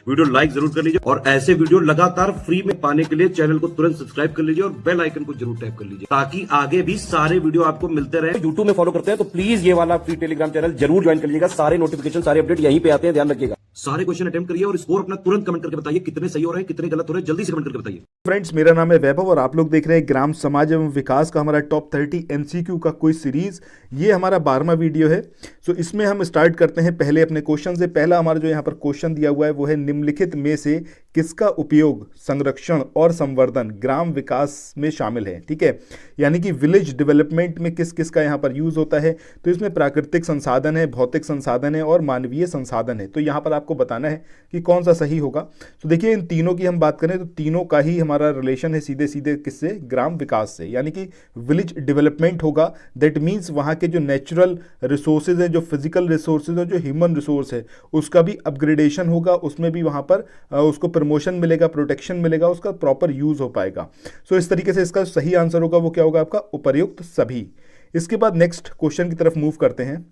Video like जरूर कर लीजिए और ऐसे वीडियो लगातार फ्री में पाने के लिए चैनल को तुरंत सब्सक्राइब कर लीजिए और बेल आइकन को जरूर टैप कर लीजिए ताकि आगे भी सारे वीडियो आपको मिलते रहे। यूट्यूब में फॉलो करते हैं तो प्लीज ये वाला फ्री टेलीग्राम चैनल जरूर ज्वाइन कर लीजिएगा। सारे नोटिफिकेशन सारे अपडेट यहीं पे आते हैं, ध्यान रखिएगा। सारे क्वेश्चन अटेम्प्ट करिए और स्कोर अपना तुरंत कमेंट करके बताइए कितने सही हो रहे हैं कितने गलत हो रहे हैं, जल्दी से कमेंट करके बताइए। फ्रेंड्स, मेरा नाम है वैभव और आप लोग देख रहे हैं ग्राम समाज एवं विकास का हमारा टॉप 30 एमसीक्यू का क्विज सीरीज। ये हमारा 12वां वीडियो है। सो इसमें हम स्टार्ट करते हैं पहले अपने क्वेश्चन से। पहला हमारा जो यहाँ पर क्वेश्चन दिया हुआ है वो है, निम्नलिखित में से किसका उपयोग संरक्षण और संवर्धन ग्राम विकास में शामिल है। ठीक है, यानी कि विलेज डेवलपमेंट में किस किस का यहाँ पर यूज होता है। तो इसमें प्राकृतिक संसाधन है, भौतिक संसाधन है और मानवीय संसाधन है। तो यहाँ पर आपको बताना है कि कौन सा सही होगा। तो देखिए, इन तीनों की हम बात करें तो तीनों का ही हमारा रिलेशन है सीधे सीधे किससे, ग्राम विकास से। यानी कि विलेज डेवलपमेंट होगा, दैट मीन्स वहाँ के जो नेचुरल रिसोर्सेज हैं, जो फिजिकल रिसोर्सेज हैं, जो ह्यूमन रिसोर्स है, उसका भी अपग्रेडेशन होगा, उसमें भी वहाँ पर उसको प्रमोशन मिलेगा, प्रोटेक्शन मिलेगा, उसका प्रॉपर यूज हो पाएगा। सो इस तरीके से इसका सही आंसर होगा वो क्या होगा आपका, उपर्युक्त सभी। इसके बाद नेक्स्ट क्वेश्चन की तरफ मूव करते हैं।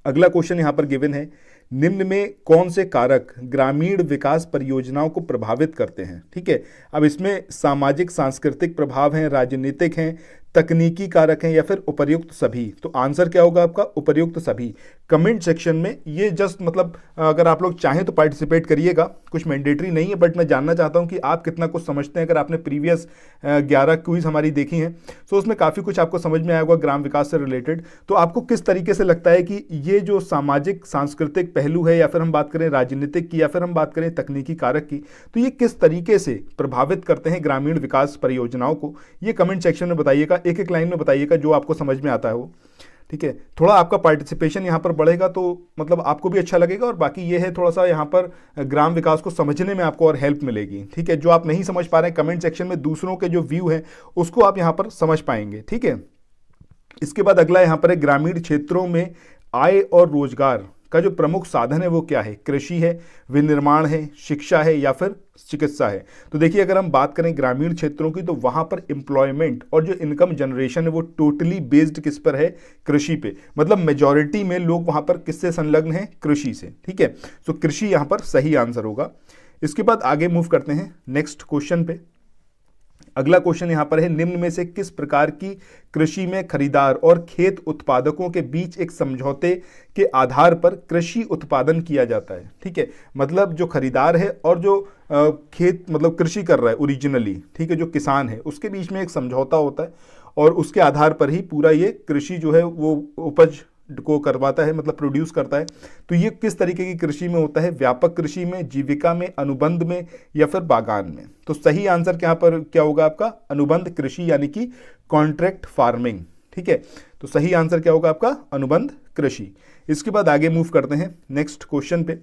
अगला क्वेश्चन यहां पर गिवन है, निम्न में कौन से कारक ग्रामीण विकास परियोजनाओं को प्रभावित करते हैं। ठीक है, अब इसमें सामाजिक सांस्कृतिक प्रभाव हैं, राजनीतिक हैं, तकनीकी कारक हैं या फिर उपर्युक्त सभी। तो आंसर क्या होगा आपका, उपर्युक्त सभी। कमेंट सेक्शन में ये जस्ट मतलब अगर आप लोग चाहें तो पार्टिसिपेट करिएगा, कुछ मैंडेटरी नहीं है, बट मैं जानना चाहता हूं कि आप कितना कुछ समझते हैं। अगर आपने प्रीवियस 11 क्विज हमारी देखी हैं तो उसमें काफ़ी कुछ आपको समझ में आया होगा ग्राम विकास से रिलेटेड। तो आपको किस तरीके से लगता है कि ये जो सामाजिक सांस्कृतिक पहलू है, या फिर हम बात करें राजनीतिक की, या फिर हम बात करें तकनीकी कारक की, तो ये किस तरीके से प्रभावित करते हैं ग्रामीण विकास परियोजनाओं को, ये कमेंट सेक्शन में बताइएगा। एक एक लाइन में बताइएगा जो आपको समझ में आता है वो। ठीक है, थोड़ा आपका पार्टिसिपेशन यहाँ पर बढ़ेगा तो मतलब आपको भी अच्छा लगेगा, और बाकी ये है थोड़ा सा यहाँ पर ग्राम विकास को समझने में आपको और हेल्प मिलेगी। ठीक है, जो आप नहीं समझ पा रहे हैं कमेंट सेक्शन में दूसरों के जो व्यू है उसको आप यहाँ पर समझ पाएंगे। ठीक है, इसके बाद अगला यहाँ पर है, ग्रामीण क्षेत्रों में आय और रोजगार का जो प्रमुख साधन है वो क्या है। कृषि है, विनिर्माण है, शिक्षा है या फिर चिकित्सा है। तो देखिए, अगर हम बात करें ग्रामीण क्षेत्रों की तो वहां पर एम्प्लॉयमेंट और जो इनकम जनरेशन है वो टोटली बेस्ड किस पर है, कृषि पे। मतलब मेजॉरिटी में लोग वहां पर किससे संलग्न हैं, कृषि से। ठीक है, तो कृषि यहां पर सही आंसर होगा। इसके बाद आगे मूव करते हैं नेक्स्ट क्वेश्चन पे। अगला क्वेश्चन यहां पर है, निम्न में से किस प्रकार की कृषि में खरीदार और खेत उत्पादकों के बीच एक समझौते के आधार पर कृषि उत्पादन किया जाता है। ठीक है, मतलब जो खरीदार है और जो खेत मतलब कृषि कर रहा है ओरिजिनली, ठीक है, जो किसान है, उसके बीच में एक समझौता होता है और उसके आधार पर ही पूरा ये कृषि जो है वो उपज को करवाता है, मतलब प्रोड्यूस करता है। तो ये किस तरीके की कृषि में होता है, व्यापक कृषि में, जीविका में, अनुबंध में या फिर बागान में। तो सही आंसर क्या पर क्या होगा आपका, अनुबंध कृषि यानी कि कॉन्ट्रैक्ट फार्मिंग। ठीक है, तो सही आंसर क्या होगा आपका, अनुबंध कृषि। इसके बाद आगे मूव करते हैं नेक्स्ट क्वेश्चन पे।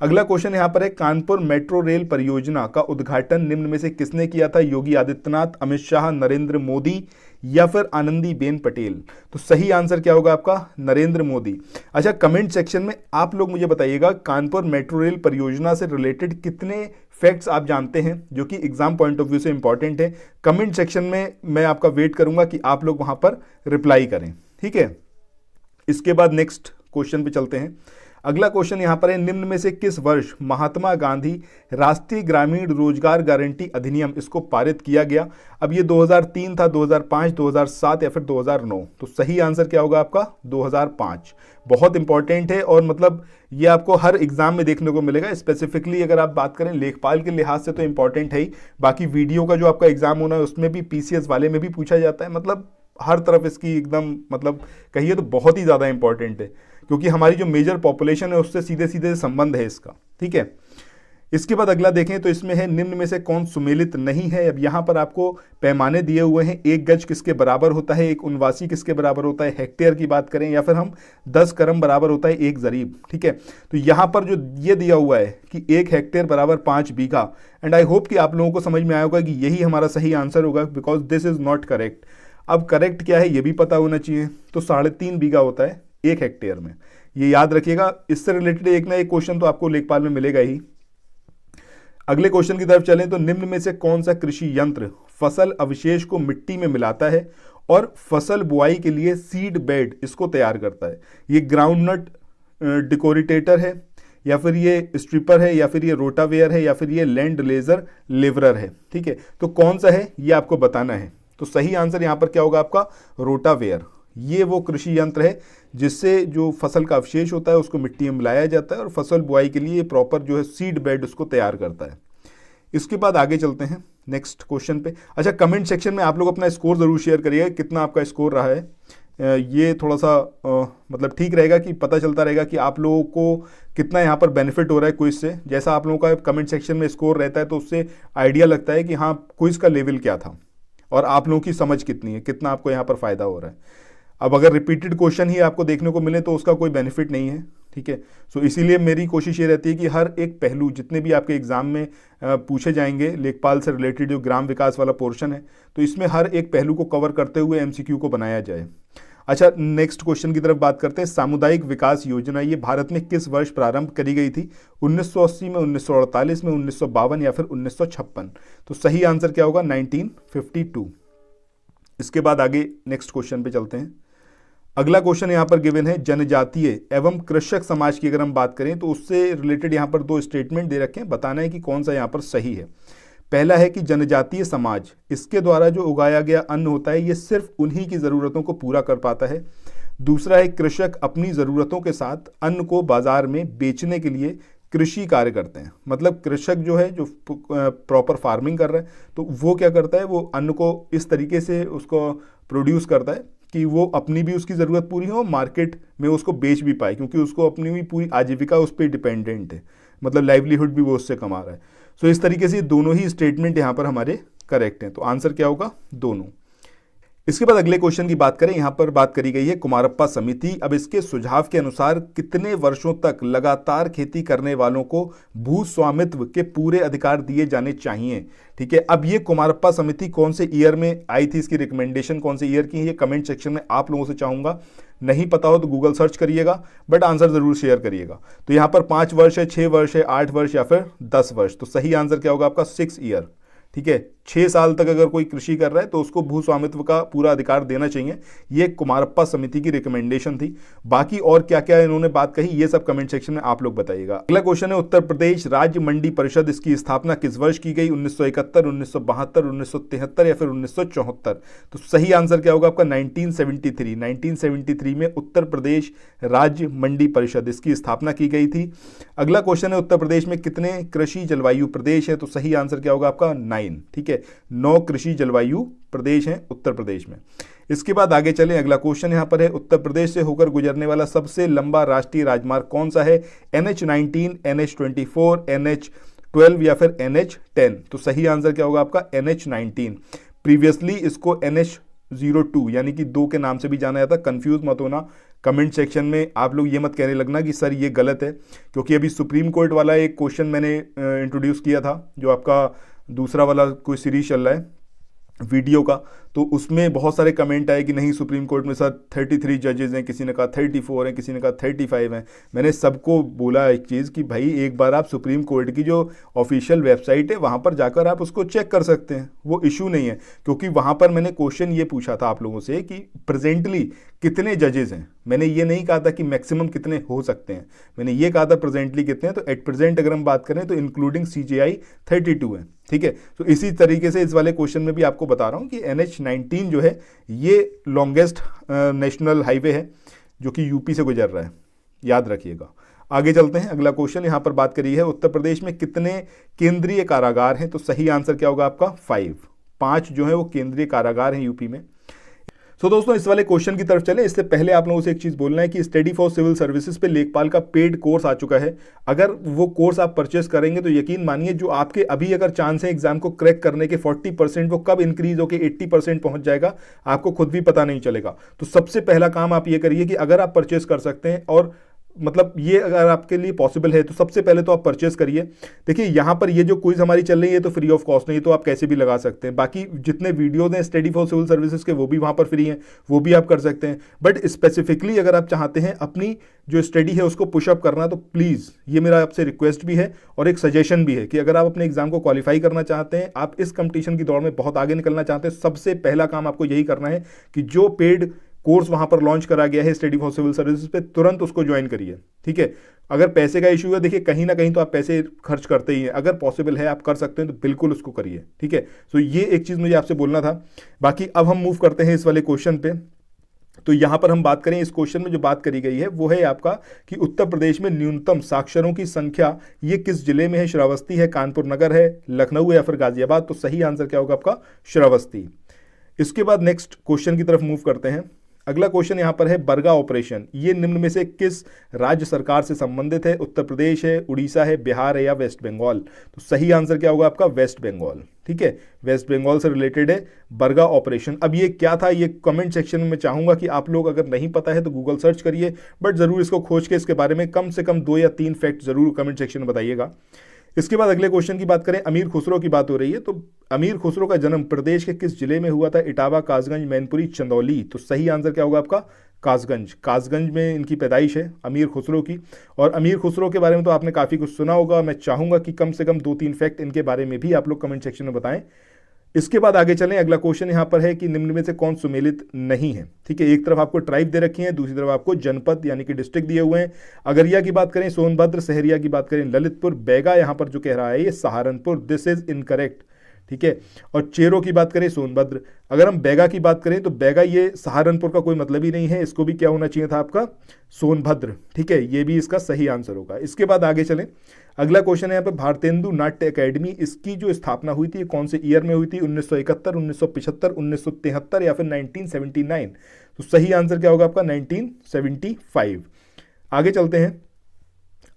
अगला क्वेश्चन यहां पर है, कानपुर मेट्रो रेल परियोजना का उद्घाटन निम्न में से किसने किया था, योगी आदित्यनाथ, अमित शाह, नरेंद्र मोदी या फिर आनंदीबेन पटेल। तो सही आंसर क्या होगा आपका, नरेंद्र मोदी। अच्छा, कमेंट सेक्शन में आप लोग मुझे बताइएगा कानपुर मेट्रो रेल परियोजना से रिलेटेड कितने फैक्ट्स आप जानते हैं जो कि एग्जाम पॉइंट ऑफ व्यू से इंपॉर्टेंट है। कमेंट सेक्शन में मैं आपका वेट करूंगा कि आप लोग वहां पर रिप्लाई करें। ठीक है, इसके बाद नेक्स्ट क्वेश्चन पे चलते हैं। अगला क्वेश्चन यहां पर है, निम्न में से किस वर्ष महात्मा गांधी राष्ट्रीय ग्रामीण रोजगार गारंटी अधिनियम इसको पारित किया गया। अब ये 2003 था, 2005, 2007 या फिर 2009। तो सही आंसर क्या होगा आपका, 2005। बहुत इंपॉर्टेंट है और मतलब ये आपको हर एग्जाम में देखने को मिलेगा। स्पेसिफिकली अगर आप बात करें लेखपाल के लिहाज से तो इंपॉर्टेंट है ही, बाकी वीडियो का जो आपका एग्जाम होना है उसमें भी, पीसीएस वाले में भी पूछा जाता है। मतलब हर तरफ इसकी एकदम मतलब कहिए तो बहुत ही ज़्यादा इंपॉर्टेंट है, क्योंकि हमारी जो मेजर पॉपुलेशन है उससे सीधे सीधे संबंध है इसका। ठीक है, इसके बाद अगला देखें तो इसमें है, निम्न में से कौन सुमेलित नहीं है। अब यहाँ पर आपको पैमाने दिए हुए हैं, 1 गज किसके बराबर होता है, 1 उनवासी किसके बराबर होता है, हेक्टेयर की बात करें या फिर हम 10 करम बराबर होता है 1 जरीब। ठीक है, तो यहाँ पर जो ये दिया हुआ है कि 1 हेक्टेयर बराबर 5 बीघा, एंड आई होप कि आप लोगों को समझ में आया होगा कि यही हमारा सही आंसर होगा, because this is not correct. अब करेक्ट क्या है ये भी पता होना चाहिए। तो 3.5 बीघा होता है 1 हेक्टेयर में, ये याद रखिएगा। इससे रिलेटेड एक ना एक क्वेश्चन तो आपको लेखपाल में मिलेगा ही। अगले क्वेश्चन की तरफ चलें तो निम्न में से कौन सा कृषि यंत्र फसल अवशेष को मिट्टी में मिलाता है और फसल बुआई के लिए सीड बेड इसको तैयार करता है। ये ग्राउंडनट डिकोरिटेटर है, या फिर ये स्ट्रिपर है, या फिर ये रोटावेयर है, या फिर ये लैंड लेजर लेवरर है। ठीक है, तो कौन सा है ये आपको बताना है। तो सही आंसर यहाँ पर क्या होगा आपका, रोटावेयर। ये वो कृषि यंत्र है जिससे जो फसल का अवशेष होता है उसको मिट्टी में मिलाया जाता है और फसल बुआई के लिए प्रॉपर जो है सीड बेड उसको तैयार करता है। इसके बाद आगे चलते हैं नेक्स्ट क्वेश्चन पे। अच्छा, कमेंट सेक्शन में आप लोग अपना स्कोर ज़रूर शेयर करिएगा, कितना आपका स्कोर रहा है। ये थोड़ा सा मतलब ठीक रहेगा कि पता चलता रहेगा कि आप लोगों को कितना यहाँ पर बेनिफिट हो रहा है क्विज से। जैसा आप लोगों का कमेंट सेक्शन में स्कोर रहता है तो उससे आइडिया लगता है कि हाँ क्विज का लेवल क्या था और आप लोगों की समझ कितनी है, कितना आपको यहाँ पर फ़ायदा हो रहा है। अब अगर रिपीटेड क्वेश्चन ही आपको देखने को मिले तो उसका कोई बेनिफिट नहीं है। ठीक है, सो इसीलिए मेरी कोशिश ये रहती है कि हर एक पहलू जितने भी आपके एग्जाम में पूछे जाएंगे लेखपाल से रिलेटेड, जो ग्राम विकास वाला पोर्शन है, तो इसमें हर एक पहलू को कवर करते हुए एमसीक्यू को बनाया जाए। अच्छा, नेक्स्ट क्वेश्चन की तरफ बात करते हैं। सामुदायिक विकास योजना ये भारत में किस वर्ष प्रारंभ करी गई थी? 1980 में, 1948 में, 1952 या फिर 1956? तो सही आंसर क्या होगा, 1952। इसके बाद आगे नेक्स्ट क्वेश्चन पे चलते हैं। अगला क्वेश्चन यहाँ पर गिवन है, जनजातीय एवं कृषक समाज की अगर हम बात करें तो उससे रिलेटेड यहाँ पर दो स्टेटमेंट दे रखे हैं, बताना है कि कौन सा यहाँ पर सही है। पहला है कि जनजातीय समाज, इसके द्वारा जो उगाया गया अन्न होता है ये सिर्फ उन्हीं की ज़रूरतों को पूरा कर पाता है। दूसरा है, कृषक अपनी ज़रूरतों के साथ अन्न को बाजार में बेचने के लिए कृषि कार्य करते हैं। मतलब कृषक जो है, जो प्रॉपर फार्मिंग कर रहा है, तो वो क्या करता है, वो अन्न को इस तरीके से उसको प्रोड्यूस करता है कि वो अपनी भी उसकी ज़रूरत पूरी हो, मार्केट में उसको बेच भी पाए, क्योंकि उसको अपनी भी पूरी आजीविका उस पर डिपेंडेंट है, मतलब लाइवलीहुड भी वो उससे कमा रहा है। सो इस तरीके से दोनों ही स्टेटमेंट यहाँ पर हमारे करेक्ट हैं, तो आंसर क्या होगा, दोनों। इसके बाद अगले क्वेश्चन की बात करें, यहाँ पर बात करी गई है कुमारप्पा समिति। अब इसके सुझाव के अनुसार कितने वर्षों तक लगातार खेती करने वालों को भू स्वामित्व के पूरे अधिकार दिए जाने चाहिए? ठीक है, अब ये कुमारप्पा समिति कौन से ईयर में आई थी, इसकी रिकमेंडेशन कौन से ईयर की है, ये कमेंट सेक्शन में आप लोगों से चाहूंगा। नहीं पता हो तो गूगल सर्च करिएगा, बट आंसर जरूर शेयर करिएगा। तो यहाँ पर 5 वर्ष है, 6 वर्ष है, 8 वर्ष या फिर 10 वर्ष? तो सही आंसर क्या होगा आपका, 6 ईयर। ठीक है, 6 साल तक अगर कोई कृषि कर रहा है तो उसको भू स्वामित्व का पूरा अधिकार देना चाहिए। ये कुमारप्पा समिति की रिकमेंडेशन थी। बाकी और क्या क्या इन्होंने बात कही ये सब कमेंट सेक्शन में आप लोग बताइएगा। अगला क्वेश्चन है, उत्तर प्रदेश राज्य मंडी परिषद, इसकी स्थापना किस वर्ष की गई? 1971, 1972, 1973 या फिर 1974? तो सही आंसर क्या होगा आपका, 1973। 1973 में उत्तर प्रदेश राज्य मंडी परिषद इसकी स्थापना की गई थी। अगला क्वेश्चन है, उत्तर प्रदेश में कितने कृषि जलवायु प्रदेश है? तो सही आंसर क्या होगा आपका, 9। ठीक है, 9 कृषि जलवायु प्रदेश हैं उत्तर प्रदेश में। इसके बाद आगे चलें, अगला क्वेश्चन यहां पर है, उत्तर प्रदेश से होकर गुजरने वाला सबसे लंबा राष्ट्रीय राजमार्ग कौन सा है? NH19, NH24, NH12 या फिर NH10? तो सही आंसर क्या होगा आपका, NH19। प्रीवियसली इसको NH02 यानी कि 2 के नाम से भी जाना जाता। कंफ्यूज मत होना, कमेंट सेक्शन में आप लोग ये मत कहने लगना कि सर ये गलत है, क्योंकि अभी सुप्रीम कोर्ट वाला एक क्वेश्चन मैंने इंट्रोड्यूस किया था, जो आपका दूसरा वाला कोई सीरीज चल रहा है वीडियो का, तो उसमें बहुत सारे कमेंट आए कि नहीं सुप्रीम कोर्ट में सर 33 जजेस हैं, किसी ने कहा 34 हैं, किसी ने कहा 35 हैं। मैंने सबको बोला एक चीज़ कि भाई एक बार आप सुप्रीम कोर्ट की जो ऑफिशियल वेबसाइट है वहाँ पर जाकर आप उसको चेक कर सकते हैं, वो इशू नहीं है। क्योंकि वहाँ पर मैंने क्वेश्चन ये पूछा था आप लोगों से कि प्रेजेंटली कितने जजेस हैं। मैंने ये नहीं कहा था कि मैक्सिमम कितने हो सकते हैं, मैंने ये कहा था प्रेजेंटली कितने हैं। तो एट प्रेजेंट अगर हम बात करें तो इंक्लूडिंग CJI 32 है। ठीक है, तो इसी तरीके से इस वाले क्वेश्चन में भी आपको बता रहा हूँ कि NH19 जो है ये लॉन्गेस्ट नेशनल हाईवे है जो कि यूपी से गुजर रहा है, याद रखिएगा। आगे चलते हैं, अगला क्वेश्चन यहाँ पर बात करी है, उत्तर प्रदेश में कितने केंद्रीय कारागार हैं? तो सही आंसर क्या होगा आपका, 5 जो है वो केंद्रीय कारागार हैं यूपी में। तो दोस्तों इस वाले क्वेश्चन की तरफ चले, इससे पहले आप लोगों से एक चीज बोलना है कि स्टडी फॉर सिविल सर्विसेज पे लेखपाल का पेड कोर्स आ चुका है। अगर वो कोर्स आप परचेस करेंगे तो यकीन मानिए जो आपके अभी अगर चांस है एग्जाम को क्रैक करने के 40%, वो कब इंक्रीज होकर 80% पहुंच जाएगा आपको खुद भी पता नहीं चलेगा। तो सबसे पहला काम आप ये करिए कि अगर आप परचेस कर सकते हैं, और मतलब ये अगर आपके लिए पॉसिबल है तो सबसे पहले तो आप परचेस करिए। देखिए यहाँ पर ये जो क्विज हमारी चल रही है तो फ्री ऑफ कॉस्ट नहीं, तो आप कैसे भी लगा सकते हैं। बाकी जितने वीडियोज हैं स्टडी फॉर सिविल सर्विसेज के वो भी वहाँ पर फ्री हैं, वो भी आप कर सकते हैं। बट स्पेसिफिकली अगर आप चाहते हैं अपनी जो स्टडी है उसको पुशअप करना, तो प्लीज़ ये मेरा आपसे रिक्वेस्ट भी है और एक सजेशन भी है कि अगर आप अपने एग्जाम को क्वालिफाई करना चाहते हैं, आप इस कंपटीशन की दौड़ में बहुत आगे निकलना चाहते हैं, सबसे पहला काम आपको यही करना है कि जो पेड कोर्स वहां पर लॉन्च करा गया है स्टडी फॉर सिविल सर्विसेज पे, तुरंत उसको ज्वाइन करिए। ठीक है, अगर पैसे का इशू है, देखिए कहीं ना कहीं तो आप पैसे खर्च करते ही हैं, अगर पॉसिबल है आप कर सकते हैं तो बिल्कुल उसको करिए। ठीक है, तो ये एक चीज़ मुझे आपसे बोलना था। बाकी अब हम मूव करते हैं इस वाले क्वेश्चन पे। तो यहां पर हम बात करें, इस क्वेश्चन में जो बात करी गई है वो है आपका कि उत्तर प्रदेश में न्यूनतम साक्षरों की संख्या ये किस जिले में है? श्रावस्ती है, कानपुर नगर है, लखनऊ है या फिर गाजियाबाद? तो सही आंसर क्या होगा आपका? श्रावस्ती। इसके बाद नेक्स्ट क्वेश्चन की तरफ मूव करते हैं। अगला क्वेश्चन यहां पर है बरगा ऑपरेशन, ये निम्न में से किस राज्य सरकार से संबंधित है? उत्तर प्रदेश है, उड़ीसा है, बिहार है या वेस्ट बंगाल? तो सही आंसर क्या होगा आपका? वेस्ट बंगाल। ठीक है, वेस्ट बंगाल से रिलेटेड है बरगा ऑपरेशन। अब ये क्या था, ये कमेंट सेक्शन में मैं चाहूंगा कि आप लोग अगर नहीं पता है तो गूगल सर्च करिए, बट जरूर इसको खोज के इसके बारे में कम से कम 2 या 3 फैक्ट जरूर कमेंट सेक्शन में बताइएगा। इसके बाद अगले क्वेश्चन की बात करें, अमीर खुसरो की बात हो रही है, तो अमीर खुसरो का जन्म प्रदेश के किस जिले में हुआ था? इटावा, कासगंज, मैनपुरी, चंदौली? तो सही आंसर क्या होगा आपका? कासगंज। कासगंज में इनकी पैदाइश है अमीर खुसरो की। और अमीर खुसरो के बारे में तो आपने काफ़ी कुछ सुना होगा, मैं चाहूंगा कि कम से कम 2-3 फैक्ट इनके बारे में भी आप लोग कमेंट सेक्शन में बताएं। इसके बाद आगे चलें, अगला क्वेश्चन यहां पर है कि निम्न में से कौन सुमेलित नहीं है? ठीक है, एक तरफ आपको ट्राइब दे रखी है, दूसरी तरफ आपको जनपद यानी कि डिस्ट्रिक्ट दिए हुए हैं। अगरिया की बात करें सोनभद्र, सहरिया की बात करें ललितपुर, बैगा यहां पर जो कह रहा है ये सहारनपुर, दिस इज इनकरेक्ट। ठीक है, और चेरो की बात करें सोनभद्र। अगर हम बैगा की बात करें तो बैगा ये सहारनपुर का कोई मतलब ही नहीं है, इसको भी क्या होना चाहिए था आपका? सोनभद्र। ठीक है, ये भी इसका सही आंसर होगा। इसके बाद आगे चलें, अगला क्वेश्चन है यहाँ पे भारतेंदु नाट्य अकेडमी, इसकी जो स्थापना हुई थी कौन से ईयर में हुई थी? 1971, 1975, 1973 या फिर 1979? तो सही आंसर क्या होगा आपका? 1975। आगे चलते हैं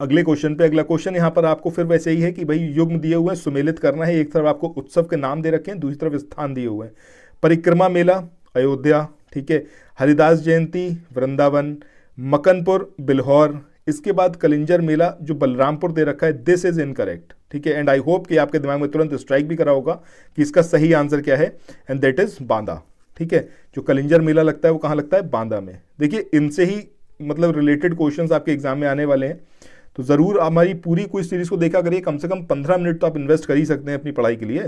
अगले क्वेश्चन पे। अगला क्वेश्चन यहाँ पर आपको फिर वैसे ही है कि भाई युग्म दिए हुए हैं, सुमेलित करना है। एक तरफ आपको उत्सव के नाम दे रखे हैं, दूसरी तरफ स्थान दिए हुए हैं। परिक्रमा मेला अयोध्या, ठीक है, हरिदास जयंती वृंदावन, मकनपुर बिल्हौर। इसके बाद कलिंजर मेला जो बलरामपुर दे रखा है, दिस इज इनकरेक्ट। ठीक है, एंड आई होप कि आपके दिमाग में तुरंत स्ट्राइक भी करा होगा कि इसका सही आंसर क्या है, एंड दैट इज बांदा। ठीक है, जो कलिंजर मेला लगता है वो कहाँ लगता है? बांदा में। देखिए इनसे ही मतलब रिलेटेड क्वेश्चंस आपके एग्जाम में आने वाले हैं, तो जरूर हमारी पूरी क्विज सीरीज को देखा करिए। कम से कम 15 मिनट तो आप इन्वेस्ट कर ही सकते हैं अपनी पढ़ाई के लिए।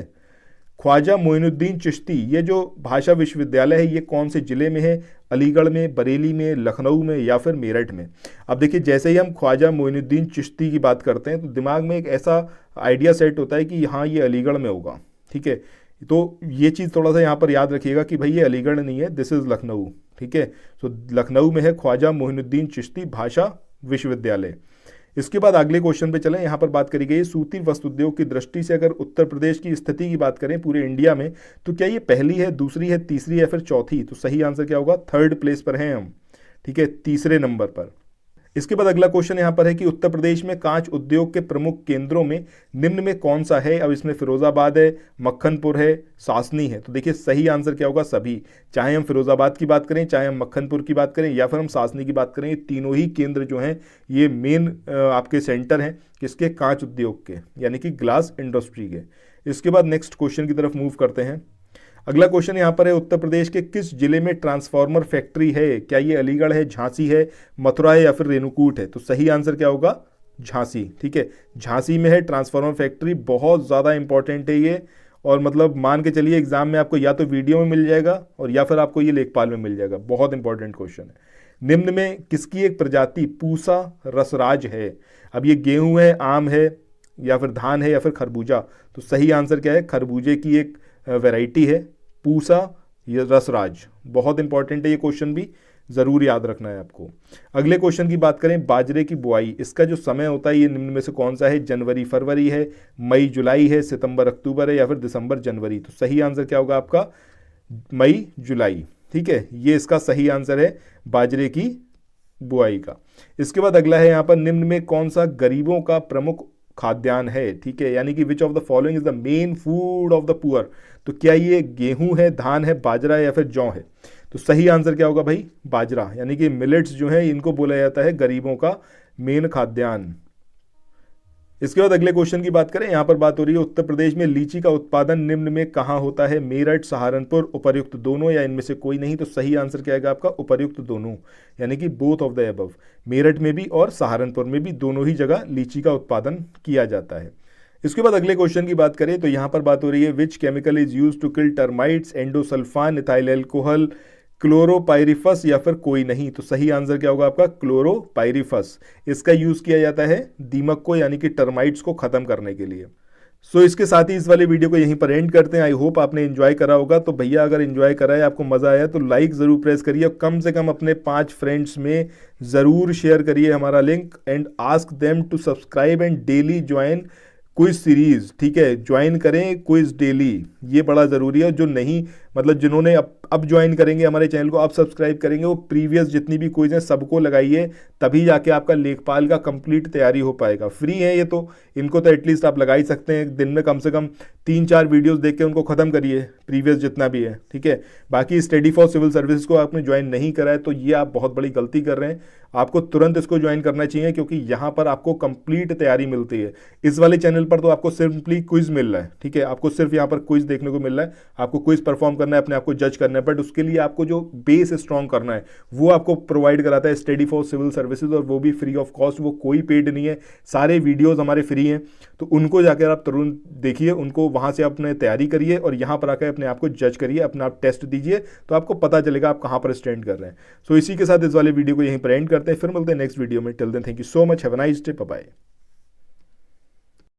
ख्वाजा मोइनुद्दीन चिश्ती ये जो भाषा विश्वविद्यालय है ये कौन से जिले में है? अलीगढ़ में, बरेली में, लखनऊ में या फिर मेरठ में? अब देखिए जैसे ही हम ख्वाजा मोइनुद्दीन चिश्ती की बात करते हैं तो दिमाग में एक ऐसा आइडिया सेट होता है कि हाँ ये अलीगढ़ में होगा। ठीक है, तो ये चीज़ थोड़ा सा यहाँ पर याद रखिएगा कि भाई ये अलीगढ़ नहीं है, दिस इज़ लखनऊ। ठीक है, तो लखनऊ में है ख्वाजा मोइनुद्दीन चिश्ती भाषा विश्वविद्यालय। इसके बाद अगले क्वेश्चन पे चलें। यहाँ पर बात करी गई सूती वस्त्र उद्योग की दृष्टि से अगर उत्तर प्रदेश की स्थिति की बात करें पूरे इंडिया में, तो क्या ये पहली है, दूसरी है, तीसरी या फिर चौथी? तो सही आंसर क्या होगा? 3rd प्लेस पर हैं हम। ठीक है, तीसरे नंबर पर। इसके बाद अगला क्वेश्चन यहाँ पर है कि उत्तर प्रदेश में कांच उद्योग के प्रमुख केंद्रों में निम्न में कौन सा है? अब इसमें फिरोजाबाद है, मक्खनपुर है, सासनी है। तो देखिए सही आंसर क्या होगा? सभी। चाहे हम फिरोजाबाद की बात करें, चाहे हम मक्खनपुर की बात करें या फिर हम सासनी की बात करें, ये तीनों ही केंद्र जो हैं ये मेन आपके सेंटर हैं किसके? कांच उद्योग के, यानी कि ग्लास इंडस्ट्री के। इसके बाद नेक्स्ट क्वेश्चन की तरफ मूव करते हैं। अगला क्वेश्चन यहाँ पर है उत्तर प्रदेश के किस जिले में ट्रांसफार्मर फैक्ट्री है? क्या ये अलीगढ़ है, झांसी है, मथुरा है या फिर रेणुकूट है? तो सही आंसर क्या होगा? झांसी। ठीक है, झांसी में है ट्रांसफार्मर फैक्ट्री, बहुत ज़्यादा इंपॉर्टेंट है ये। और मतलब मान के चलिए एग्जाम में आपको या तो वीडियो में मिल जाएगा और या फिर आपको ये लेखपाल में मिल जाएगा। बहुत इंपॉर्टेंट क्वेश्चन है। निम्न में किसकी एक प्रजाति पूसा रसराज है? अब ये गेहूं है, आम है या फिर धान है या फिर खरबूजा? तो सही आंसर क्या है? खरबूजे की एक वैरायटी है पूसा रसराज। बहुत इंपॉर्टेंट है ये क्वेश्चन भी, जरूर याद रखना है आपको। अगले क्वेश्चन की बात करें बाजरे की बुआई, इसका जो समय होता है ये निम्न में से कौन सा है? जनवरी फरवरी है, मई जुलाई है, सितंबर अक्टूबर है या फिर दिसंबर जनवरी? तो सही आंसर क्या होगा आपका? मई जुलाई। ठीक है, ये इसका सही आंसर है बाजरे की बुआई का। इसके बाद अगला है यहाँ पर निम्न में कौन सा गरीबों का प्रमुख खाद्यान्न है? ठीक है, यानी कि which of the following is the main food of the poor? तो क्या ये गेहूं है, धान है, बाजरा है या फिर जौ है? तो सही आंसर क्या होगा भाई? बाजरा। यानी कि मिलेट्स जो है इनको बोला जाता है गरीबों का मेन खाद्यान्न। इसके बाद अगले क्वेश्चन की बात करें, यहाँ पर बात हो रही है उत्तर प्रदेश में लीची का उत्पादन निम्न में कहाँ होता है? मेरठ, सहारनपुर, उपर्युक्त दोनों या इनमें से कोई नहीं? तो सही आंसर क्या आएगा आपका? उपर्युक्त दोनों, यानी कि both of the above. Meerut में भी और सहारनपुर में भी दोनों ही जगह लीची का उत्पादन किया जाता है। इसके बाद अगले क्वेश्चन की बात करें तो यहाँ पर बात हो रही है which chemical is use to kill termites? Endosulfan, ethyl alcohol, chlorpyrifos या फिर कोई नहीं। तो सही आंसर क्या होगा आपका? क्लोरोपाइरिफस। इसका यूज किया जाता है दीमक को यानी कि टर्माइट्स को खत्म करने के लिए। सो इसके साथ ही इस वाले वीडियो को यहीं पर एंड करते हैं। आई होप आपने एंजॉय करा होगा। तो भैया अगर एंजॉय करा है, आपको मजा आया तो लाइक जरूर प्रेस करिए और कम से कम अपने 5 फ्रेंड्स में जरूर शेयर करिए हमारा link and ask them to subscribe and daily join quiz series. ठीक है, ज्वाइन करें क्विज डेली, ये बड़ा ज़रूरी है। जो नहीं मतलब जिन्होंने अब ज्वाइन करेंगे हमारे चैनल को, अब सब्सक्राइब करेंगे, वो प्रीवियस जितनी भी क्विज हैं सबको लगाइए, तभी जाके आपका लेखपाल का कंप्लीट तैयारी हो पाएगा। फ्री है ये तो, इनको तो एटलीस्ट आप लगा ही सकते हैं। दिन में कम से कम 3-4 वीडियोस देख के उनको ख़त्म करिए, प्रीवियस जितना भी है। ठीक है, बाकी स्टडी फॉर सिविल सर्विस को आपने ज्वाइन नहीं करा है तो ये आप बहुत बड़ी गलती कर रहे हैं। आपको तुरंत इसको ज्वाइन करना चाहिए क्योंकि यहाँ पर आपको कंप्लीट तैयारी मिलती है। इस वाले चैनल पर तो आपको सिंपली क्विज मिल रहा है। ठीक है, आपको सिर्फ यहाँ पर क्विज देखने को मिल रहा है, आपको क्विज परफॉर्म करना है, अपने आप को जज करना है, बट उसके लिए आपको जो बेस स्ट्रॉन्ग करना है वो आपको प्रोवाइड कराता है स्टडी फॉर सिविल सर्विसेज, और वो भी फ्री ऑफ कॉस्ट। वो कोई पेड नहीं है, सारे वीडियोज हमारे फ्री हैं। तो उनको जाकर आप तुरंत देखिए, उनको वहाँ से अपने तैयारी करिए और यहाँ पर आकर अपने आप को जज करिए, अपना आप टेस्ट दीजिए, तो आपको पता चलेगा आप कहाँ पर स्टैंड कर रहे हैं। सो इसी के साथ इस वाले वीडियो को यहीं पर एंड करते हैं, फिर मिलते हैं नेक्स्ट वीडियो में। Till then thank you so much, have a nice day, bye bye.